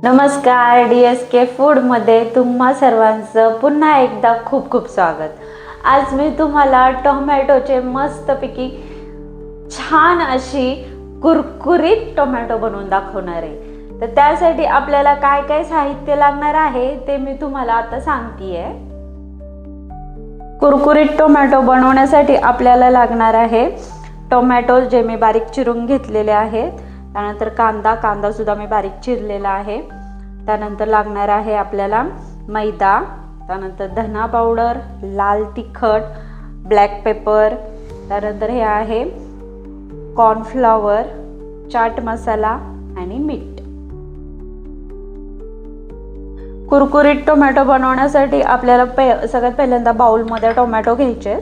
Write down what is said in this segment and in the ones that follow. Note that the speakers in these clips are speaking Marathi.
नमस्कार, DSK फूडमध्ये तुम्हा सर्वांचं पुन्हा एकदा खूप खूप स्वागत। आज मी तुम्हाला टोमॅटोचे मस्तपैकी छान अशी कुरकुरीत टोमॅटो बनवून दाखवणार आहे। तर त्यासाठी आपल्याला काय काय साहित्य लागणार आहे ते मी तुम्हाला आता सांगतेय। कुरकुरीत टोमॅटो बनवण्यासाठी आपल्याला लागणार आहे टोमॅटो जे मी बारीक चिरून घेतलेले आहेत, त्यानंतर कांदा सुद्धा मी बारीक चिरलेला आहे, त्यानंतर लागणार आहे आपल्याला मैदा, त्यानंतर धना पावडर, लाल तिखट, ब्लॅक पेपर, त्यानंतर हे आहे कॉर्नफ्लॉवर, चाट मसाला आणि मीठ। कुरकुरीत टोमॅटो बनवण्यासाठी आपल्याला सगळ्यात पहिल्यांदा बाउल मध्ये टोमॅटो घ्यायचे।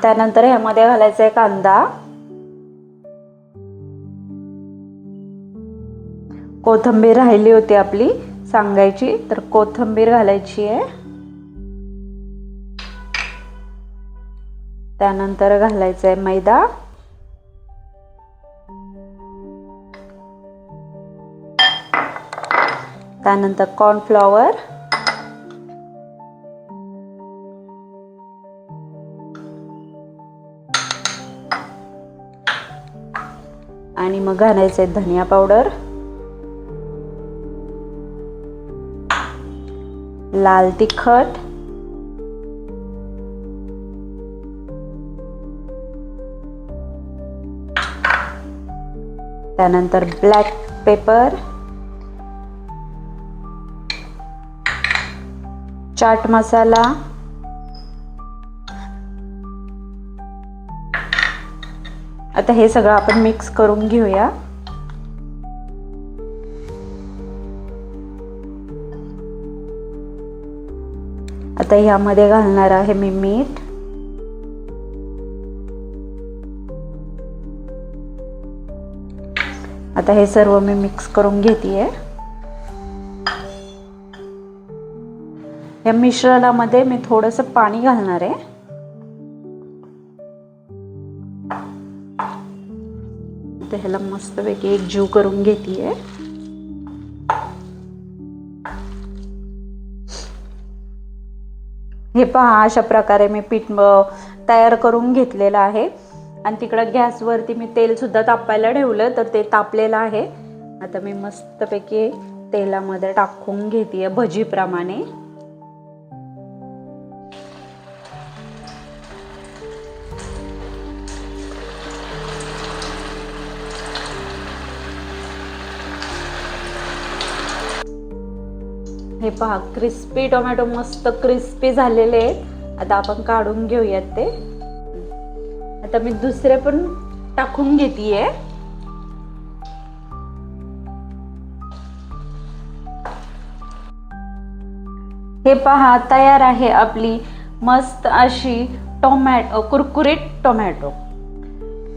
त्यानंतर ह्यामध्ये घालायचा आहे कांदा, कोथिंबीर राहिली होती आपली सांगायची, तर कोथिंबीर घालायची आहे। त्यानंतर घालायचा आहे मैदा, त्यानंतर कॉर्नफ्लॉवर, आणि मग घालायचे धनिया पावडर, लाल तिखट, त्यानंतर ब्लॅक पेपर, चाट मसाला, आता हे सगळं आपण मिक्स करून घेऊया। आता ह्यामध्ये घालणार आहे मी मीठ, आता हे सर्व मी मिक्स करून घेतेय। या मिश्रणामध्ये मी थोडंसं पाणी घालणार आहे। आता ह्याला मस्तपैकी एकजीव करून घेतेय। हे पहा, अशा प्रकारे मी पीठ तयार करून घेतलेलं आहे आणि तिकडे गॅसवरती मी तेल सुद्धा तापायला ठेवलं, तर ते तापलेलं आहे। आता मी मस्तपैकी तेलामध्ये टाकून घेतेय भजीप्रमाणे। हे पहा, क्रिस्पी टोमॅटो मस्त क्रिस्पी झालेले आहेत। आता आपण काढून घेऊयात ते। आता मी दुसरे पण टाकून घेतेय। हे पहा, तयार आहे आपली मस्त अशी कुरकुरीत टोमॅटो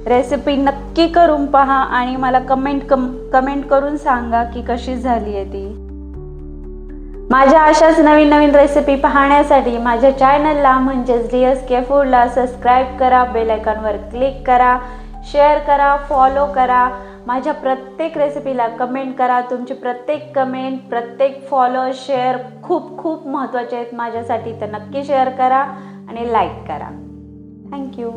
रेसिपी। नक्की करून पहा आणि मला कमेंट करून सांगा की कशी झाली आहे ती। माझ्या अशाच नवीन नवीन रेसिपी पाहण्यासाठी माझ्या चॅनलला म्हणजेच DSK फूडला सबस्क्राइब करा, बेल आयकॉनवर क्लिक करा, शेअर करा, फॉलो करा। माझ्या प्रत्येक रेसिपीला कमेंट करा। तुमची प्रत्येक कमेंट, प्रत्येक फॉलो, शेअर खूप खूप महत्त्वाचे आहेत माझ्यासाठी, तर नक्की शेअर करा आणि लाईक करा। थँक्यू।